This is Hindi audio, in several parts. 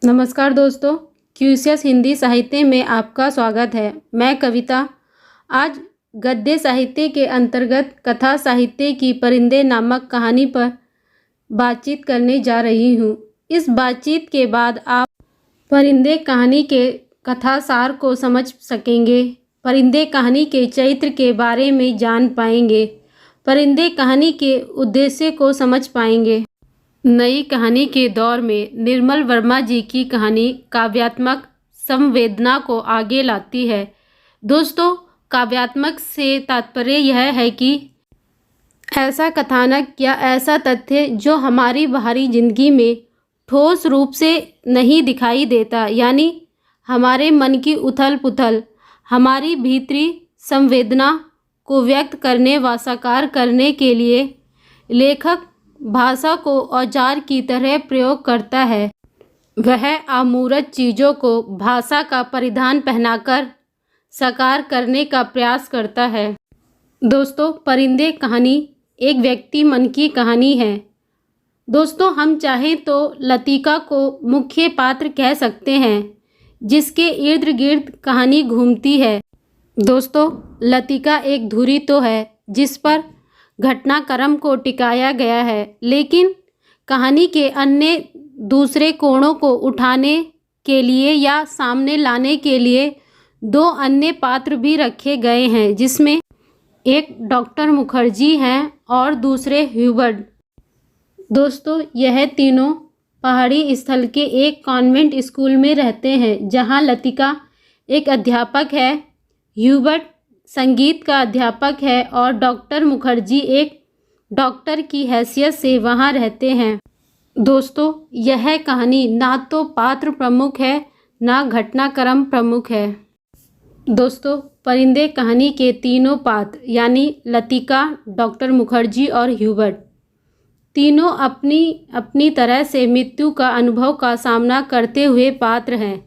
नमस्कार दोस्तों, क्यूसियस हिंदी साहित्य में आपका स्वागत है। मैं कविता आज गद्य साहित्य के अंतर्गत कथा साहित्य की परिंदे नामक कहानी पर बातचीत करने जा रही हूँ। इस बातचीत के बाद आप परिंदे कहानी के कथा सार को समझ सकेंगे, परिंदे कहानी के चरित्र के बारे में जान पाएंगे, परिंदे कहानी के उद्देश्य को समझ पाएंगे। नई कहानी के दौर में निर्मल वर्मा जी की कहानी काव्यात्मक संवेदना को आगे लाती है। दोस्तों, काव्यात्मक से तात्पर्य यह है कि ऐसा कथानक या ऐसा तथ्य जो हमारी बाहरी जिंदगी में ठोस रूप से नहीं दिखाई देता, यानी हमारे मन की उथल पुथल, हमारी भीतरी संवेदना को व्यक्त करने व साकार करने के लिए लेखक भाषा को औजार की तरह प्रयोग करता है। वह अमूर्त चीज़ों को भाषा का परिधान पहनाकर साकार करने का प्रयास करता है। दोस्तों, परिंदे कहानी एक व्यक्ति मन की कहानी है। दोस्तों, हम चाहें तो लतिका को मुख्य पात्र कह सकते हैं, जिसके इर्द गिर्द कहानी घूमती है। दोस्तों, लतिका एक धुरी तो है जिस पर घटनाक्रम को टिकाया गया है, लेकिन कहानी के अन्य दूसरे कोणों को उठाने के लिए या सामने लाने के लिए दो अन्य पात्र भी रखे गए हैं, जिसमें एक डॉक्टर मुखर्जी हैं और दूसरे ह्यूबर्ट। दोस्तों, यह तीनों पहाड़ी स्थल के एक कॉन्वेंट स्कूल में रहते हैं, जहां लतिका एक अध्यापक है, ह्यूबर्ट संगीत का अध्यापक है और डॉक्टर मुखर्जी एक डॉक्टर की हैसियत से वहाँ रहते हैं। दोस्तों, यह कहानी ना तो पात्र प्रमुख है ना घटनाक्रम प्रमुख है। दोस्तों, परिंदे कहानी के तीनों पात्र यानी लतिका, डॉक्टर मुखर्जी और ह्यूबर्ट तीनों अपनी अपनी तरह से मृत्यु का अनुभव का सामना करते हुए पात्र हैं।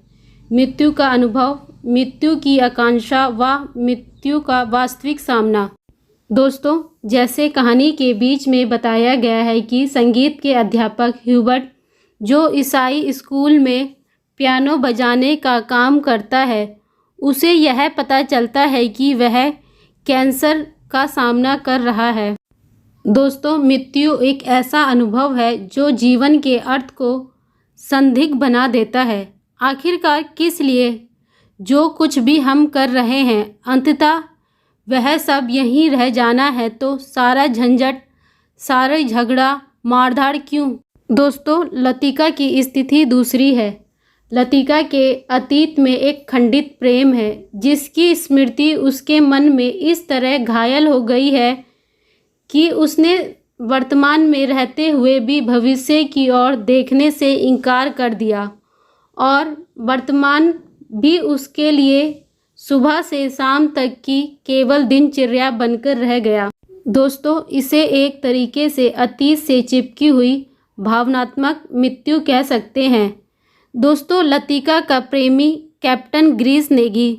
मृत्यु का अनुभव, मृत्यु की आकांक्षा व मृत्यु का वास्तविक सामना। दोस्तों, जैसे कहानी के बीच में बताया गया है कि संगीत के अध्यापक ह्यूबर्ट, जो ईसाई स्कूल में पियानो बजाने का काम करता है, उसे यह पता चलता है कि वह कैंसर का सामना कर रहा है। दोस्तों, मृत्यु एक ऐसा अनुभव है जो जीवन के अर्थ को संदिग्ध बना देता है। आखिरकार किस लिए जो कुछ भी हम कर रहे हैं, अंततः वह सब यहीं रह जाना है, तो सारा झंझट, सारा झगड़ा, मारधाड़ क्यों? दोस्तों, लतिका की स्थिति दूसरी है। लतिका के अतीत में एक खंडित प्रेम है, जिसकी स्मृति उसके मन में इस तरह घायल हो गई है कि उसने वर्तमान में रहते हुए भी भविष्य की ओर देखने से इनकार कर दिया और वर्तमान भी उसके लिए सुबह से शाम तक की केवल दिनचर्या बनकर रह गया। दोस्तों, इसे एक तरीके से अतीत से चिपकी हुई भावनात्मक मृत्यु कह सकते हैं। दोस्तों, लतिका का प्रेमी कैप्टन ग्रीस नेगी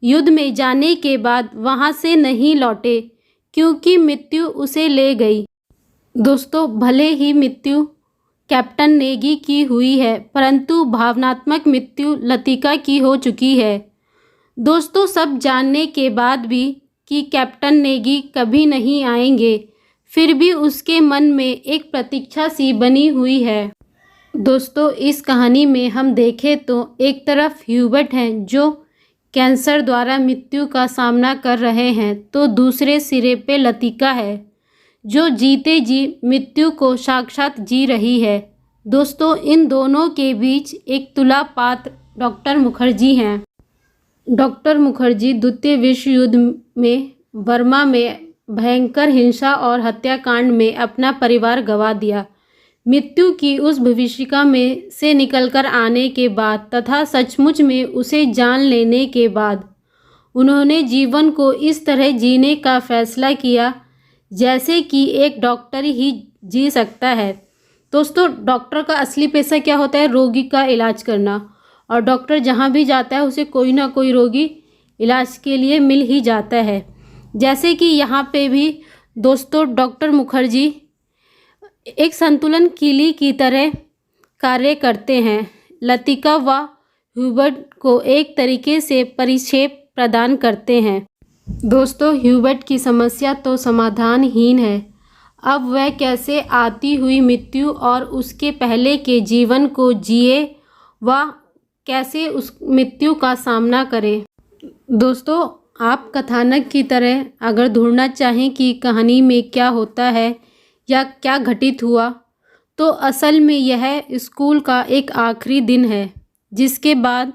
युद्ध में जाने के बाद वहां से नहीं लौटे, क्योंकि मृत्यु उसे ले गई। दोस्तों, भले ही मृत्यु कैप्टन नेगी की हुई है, परंतु भावनात्मक मृत्यु लतिका की हो चुकी है। दोस्तों, सब जानने के बाद भी कि कैप्टन नेगी कभी नहीं आएंगे, फिर भी उसके मन में एक प्रतीक्षा सी बनी हुई है। दोस्तों, इस कहानी में हम देखें तो एक तरफ ह्यूबर्ट हैं जो कैंसर द्वारा मृत्यु का सामना कर रहे हैं, तो दूसरे सिरे पे लतिका है जो जीते जी मृत्यु को साक्षात जी रही है। दोस्तों, इन दोनों के बीच एक तुला पात्र डॉक्टर मुखर्जी हैं। डॉक्टर मुखर्जी द्वितीय विश्व युद्ध में बर्मा में भयंकर हिंसा और हत्याकांड में अपना परिवार गंवा दिया। मृत्यु की उस भविष्यिका में से निकलकर आने के बाद तथा सचमुच में उसे जान लेने के बाद उन्होंने जीवन को इस तरह जीने का फैसला किया जैसे कि एक डॉक्टर ही जी सकता है। दोस्तों, डॉक्टर का असली पेशा क्या होता है? रोगी का इलाज करना, और डॉक्टर जहाँ भी जाता है उसे कोई ना कोई रोगी इलाज के लिए मिल ही जाता है। जैसे कि यहाँ पे भी दोस्तों डॉक्टर मुखर्जी एक संतुलन कीली की तरह कार्य करते हैं, लतिका व ह्यूबर्ट को एक तरीके से परिक्षेप प्रदान करते हैं। दोस्तों, ह्यूबर्ट की समस्या तो समाधानहीन है। अब वह कैसे आती हुई मृत्यु और उसके पहले के जीवन को जिए व कैसे उस मृत्यु का सामना करे। दोस्तों, आप कथानक की तरह अगर ढूंढना चाहें कि कहानी में क्या होता है या क्या घटित हुआ, तो असल में यह स्कूल का एक आखिरी दिन है, जिसके बाद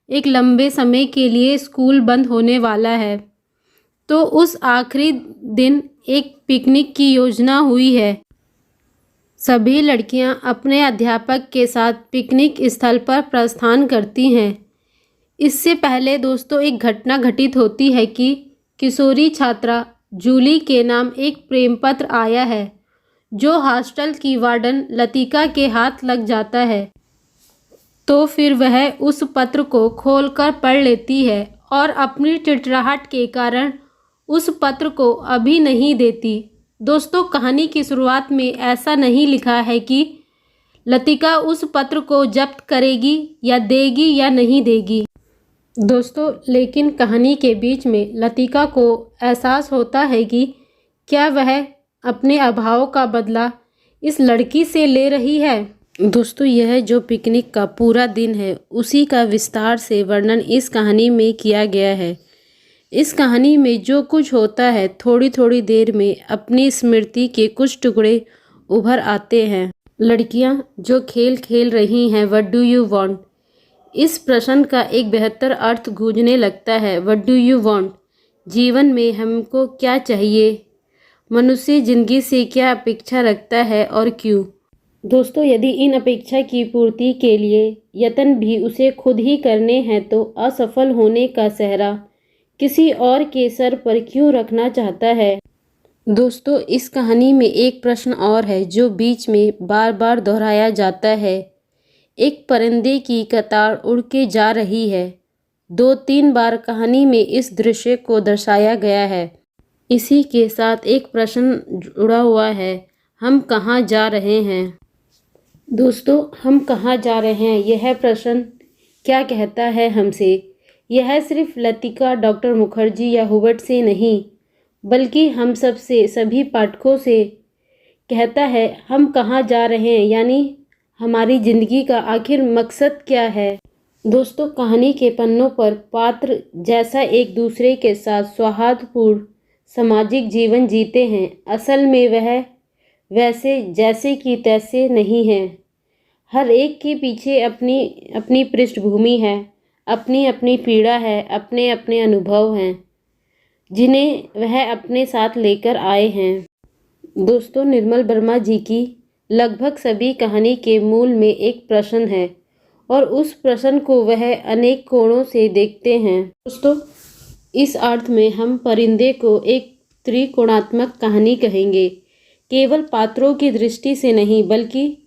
एक लंबे समय के लिए स्कूल बंद होने वाला है। तो उस आखिरी दिन एक पिकनिक की योजना हुई है। सभी लड़कियां अपने अध्यापक के साथ पिकनिक स्थल पर प्रस्थान करती हैं। इससे पहले दोस्तों एक घटना घटित होती है कि किशोरी छात्रा जूली के नाम एक प्रेम पत्र आया है, जो हॉस्टल की वार्डन लतिका के हाथ लग जाता है। तो फिर वह उस पत्र को खोलकर पढ़ लेती है और अपनी चिड़चिड़ाहट के कारण उस पत्र को अभी नहीं देती। दोस्तों, कहानी की शुरुआत में ऐसा नहीं लिखा है कि लतिका उस पत्र को जब्त करेगी या देगी या नहीं देगी। दोस्तों, लेकिन कहानी के बीच में लतिका को एहसास होता है कि क्या वह अपने अभाव का बदला इस लड़की से ले रही है। दोस्तों, यह जो पिकनिक का पूरा दिन है, उसी का विस्तार से वर्णन इस कहानी में किया गया है। इस कहानी में जो कुछ होता है, थोड़ी थोड़ी देर में अपनी स्मृति के कुछ टुकड़े उभर आते हैं। लड़कियां जो खेल खेल रही हैं, व्हाट डू यू वांट, इस प्रश्न का एक बेहतर अर्थ गूंजने लगता है। व्हाट डू यू वांट, जीवन में हमको क्या चाहिए, मनुष्य जिंदगी से क्या अपेक्षा रखता है और क्यों। दोस्तों, यदि इन अपेक्षा की पूर्ति के लिए यत्न भी उसे खुद ही करने हैं, तो असफल होने का सहरा किसी और के सर पर क्यों रखना चाहता है। दोस्तों, इस कहानी में एक प्रश्न और है जो बीच में बार बार दोहराया जाता है। एक परिंदे की कतार उड़ के जा रही है। 2-3 बार कहानी में इस दृश्य को दर्शाया गया है। इसी के साथ एक प्रश्न जुड़ा हुआ है, हम कहाँ जा रहे हैं। दोस्तों, हम कहाँ जा रहे हैं, यह प्रश्न क्या कहता है हमसे। यह सिर्फ लतिका, डॉक्टर मुखर्जी या ह्यूबर्ट से नहीं, बल्कि हम सब से, सभी पाठकों से कहता है, हम कहाँ जा रहे हैं, यानी हमारी ज़िंदगी का आखिर मकसद क्या है। दोस्तों, कहानी के पन्नों पर पात्र जैसा एक दूसरे के साथ सौहार्दपूर्ण सामाजिक जीवन जीते हैं, असल में वह वैसे जैसे कि तैसे नहीं हैं। हर एक के पीछे अपनी अपनी पृष्ठभूमि है, अपनी अपनी पीड़ा है, अपने अपने अनुभव हैं, जिन्हें वह अपने साथ लेकर आए हैं। दोस्तों, निर्मल वर्मा जी की लगभग सभी कहानी के मूल में एक प्रश्न है और उस प्रश्न को वह अनेक कोणों से देखते हैं। दोस्तों, इस अर्थ में हम परिंदे को एक त्रिकोणात्मक कहानी कहेंगे, केवल पात्रों की दृष्टि से नहीं, बल्कि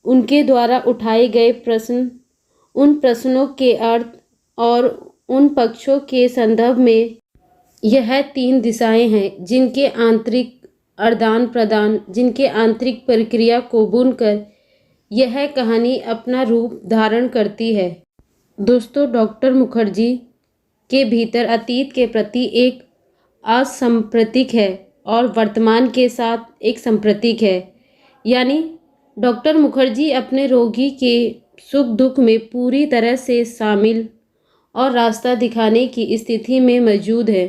उनके द्वारा उठाए गए प्रश्न, उन प्रश्नों के अर्थ और उन पक्षों के संदर्भ में। यह 3 दिशाएं हैं जिनके आंतरिक आदान प्रदान, जिनके आंतरिक प्रक्रिया को बुनकर यह कहानी अपना रूप धारण करती है। दोस्तों, डॉक्टर मुखर्जी के भीतर अतीत के प्रति एक असंप्रतीक है और वर्तमान के साथ एक संप्रतीक है। यानी डॉक्टर मुखर्जी अपने रोगी के सुख दुख में पूरी तरह से शामिल और रास्ता दिखाने की स्थिति में मौजूद है,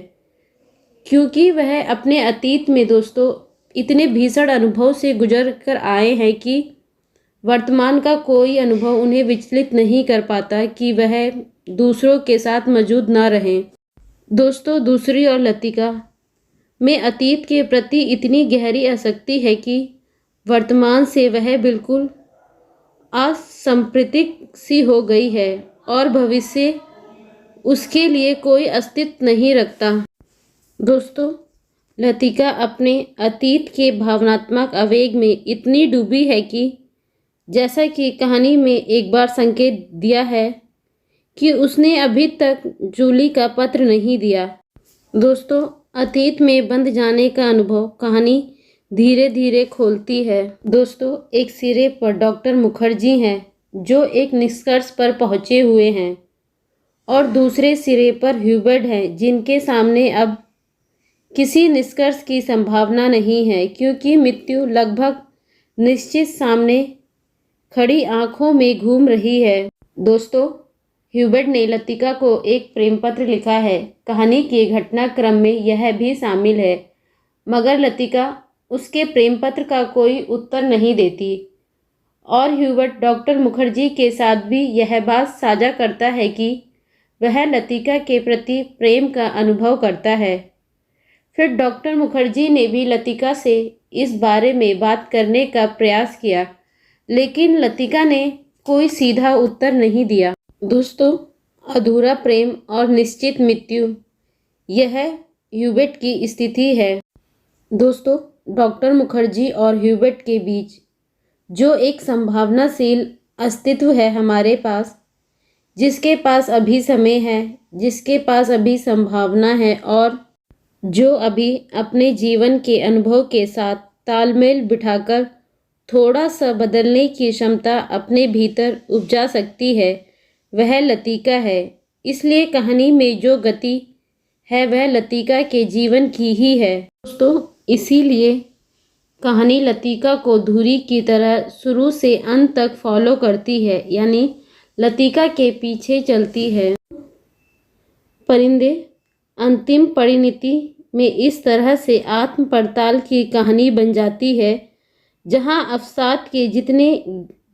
क्योंकि वह अपने अतीत में दोस्तों इतने भीषण अनुभव से गुजर कर आए हैं कि वर्तमान का कोई अनुभव उन्हें विचलित नहीं कर पाता कि वह दूसरों के साथ मौजूद ना रहें। दोस्तों, दूसरी ओर लतिका में अतीत के प्रति इतनी गहरी आसक्ति है कि वर्तमान से वह बिल्कुल असंप्रतीक सी हो गई है और भविष्य उसके लिए कोई अस्तित्व नहीं रखता। दोस्तों, लतिका अपने अतीत के भावनात्मक आवेग में इतनी डूबी है कि जैसा कि कहानी में एक बार संकेत दिया है कि उसने अभी तक जूली का पत्र नहीं दिया। दोस्तों, अतीत में बंद जाने का अनुभव कहानी धीरे धीरे खोलती है। दोस्तों, एक सिरे पर डॉक्टर मुखर्जी हैं जो एक निष्कर्ष पर पहुँचे हुए हैं, और दूसरे सिरे पर ह्यूबर्ट हैं, जिनके सामने अब किसी निष्कर्ष की संभावना नहीं है, क्योंकि मृत्यु लगभग निश्चित सामने खड़ी आंखों में घूम रही है। दोस्तों, ह्यूबर्ट ने लतिका को एक प्रेम पत्र लिखा है। कहानी के घटनाक्रम में यह भी शामिल है, मगर लतिका उसके प्रेम पत्र का कोई उत्तर नहीं देती, और ह्यूबर्ट डॉक्टर मुखर्जी के साथ भी यह बात साझा करता है कि वह लतिका के प्रति प्रेम का अनुभव करता है। फिर डॉक्टर मुखर्जी ने भी लतिका से इस बारे में बात करने का प्रयास किया, लेकिन लतिका ने कोई सीधा उत्तर नहीं दिया। दोस्तों, अधूरा प्रेम और निश्चित मृत्यु, यह ह्यूबर्ट की स्थिति है। दोस्तों, डॉक्टर मुखर्जी और ह्यूबर्ट के बीच जो एक संभावनाशील अस्तित्व है हमारे पास, जिसके पास अभी समय है, जिसके पास अभी संभावना है, और जो अभी अपने जीवन के अनुभव के साथ तालमेल बिठाकर थोड़ा सा बदलने की क्षमता अपने भीतर उपजा सकती है, वह लतिका है। इसलिए कहानी में जो गति है वह लतिका के जीवन की ही है। दोस्तों, इसीलिए कहानी लतिका को धुरी की तरह शुरू से अंत तक फॉलो करती है, यानी लतिका के पीछे चलती है। परिंदे अंतिम परिणति में इस तरह से आत्म पड़ताल की कहानी बन जाती है, जहां अवसाद के जितने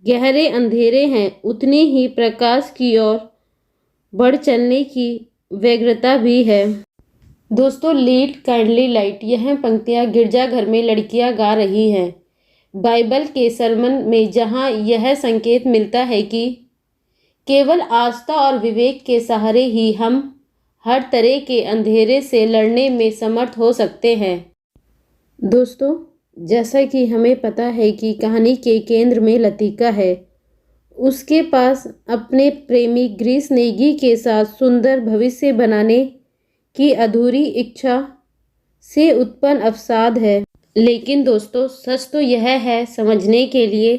गहरे अंधेरे हैं, उतने ही प्रकाश की ओर बढ़ चलने की व्यग्रता भी है। दोस्तों, लीड काइंडली लाइट, यह पंक्तियां गिरजाघर में लड़कियां गा रही हैं। बाइबल के सरमन में जहां यह संकेत मिलता है कि केवल आस्था और विवेक के सहारे ही हम हर तरह के अंधेरे से लड़ने में समर्थ हो सकते हैं। दोस्तों, जैसा कि हमें पता है कि कहानी के केंद्र में लतिका है। उसके पास अपने प्रेमी ग्रीस नेगी के साथ सुंदर भविष्य बनाने की अधूरी इच्छा से उत्पन्न अवसाद है। लेकिन दोस्तों, सच तो यह है समझने के लिए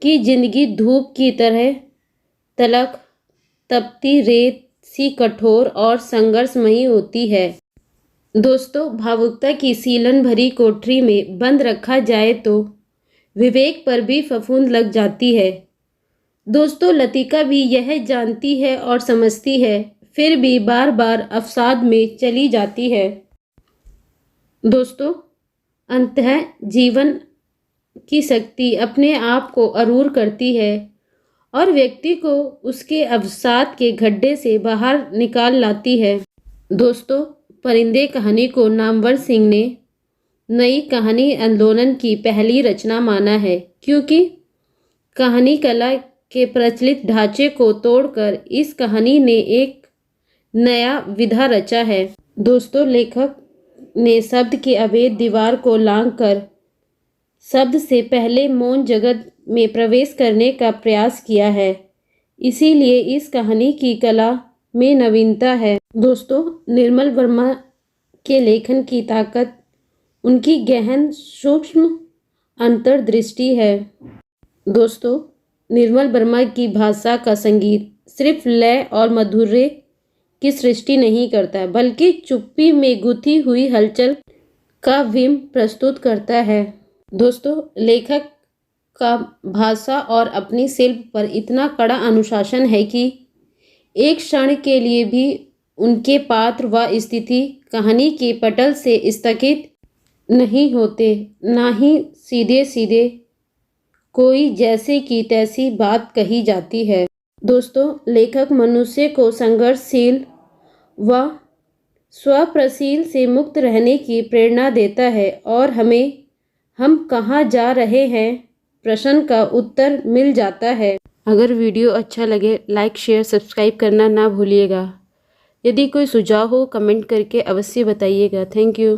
कि जिंदगी धूप की तरह तलख, तपती रेत सी कठोर और संघर्षमयी होती है। दोस्तों, भावुकता की सीलन भरी कोठरी में बंद रखा जाए तो विवेक पर भी फफूंद लग जाती है। दोस्तों, लतिका भी यह जानती है और समझती है, फिर भी बार बार अवसाद में चली जाती है। दोस्तों, अंततः जीवन की शक्ति अपने आप को अरूर करती है और व्यक्ति को उसके अवसाद के गड्ढे से बाहर निकाल लाती है। दोस्तों, परिंदे कहानी को नामवर सिंह ने नई कहानी आंदोलन की पहली रचना माना है, क्योंकि कहानी कला के प्रचलित ढांचे को तोड़कर इस कहानी ने एक नया विधा रचा है। दोस्तों, लेखक ने शब्द की अवैध दीवार को लांघकर शब्द से पहले मौन जगत में प्रवेश करने का प्रयास किया है। इसीलिए इस कहानी की कला में नवीनता है। दोस्तों, निर्मल वर्मा के लेखन की ताकत उनकी गहन सूक्ष्म अंतर्दृष्टि है। दोस्तों, निर्मल वर्मा की भाषा का संगीत सिर्फ लय और माधुर्य की सृष्टि नहीं करता, बल्कि चुप्पी में गुथी हुई हलचल का विम प्रस्तुत करता है। दोस्तों, लेखक का भाषा और अपनी शिल्प पर इतना कड़ा अनुशासन है कि एक क्षण के लिए भी उनके पात्र व स्थिति कहानी के पटल से स्थगित नहीं होते, ना ही सीधे सीधे कोई जैसे की तैसी बात कही जाती है। दोस्तों, लेखक मनुष्य को संघर्षशील व स्वप्रशील से मुक्त रहने की प्रेरणा देता है और हमें हम कहाँ जा रहे हैं प्रश्न का उत्तर मिल जाता है। अगर वीडियो अच्छा लगे, लाइक, शेयर, सब्सक्राइब करना ना भूलिएगा। यदि कोई सुझाव हो कमेंट करके अवश्य बताइएगा। Thank you.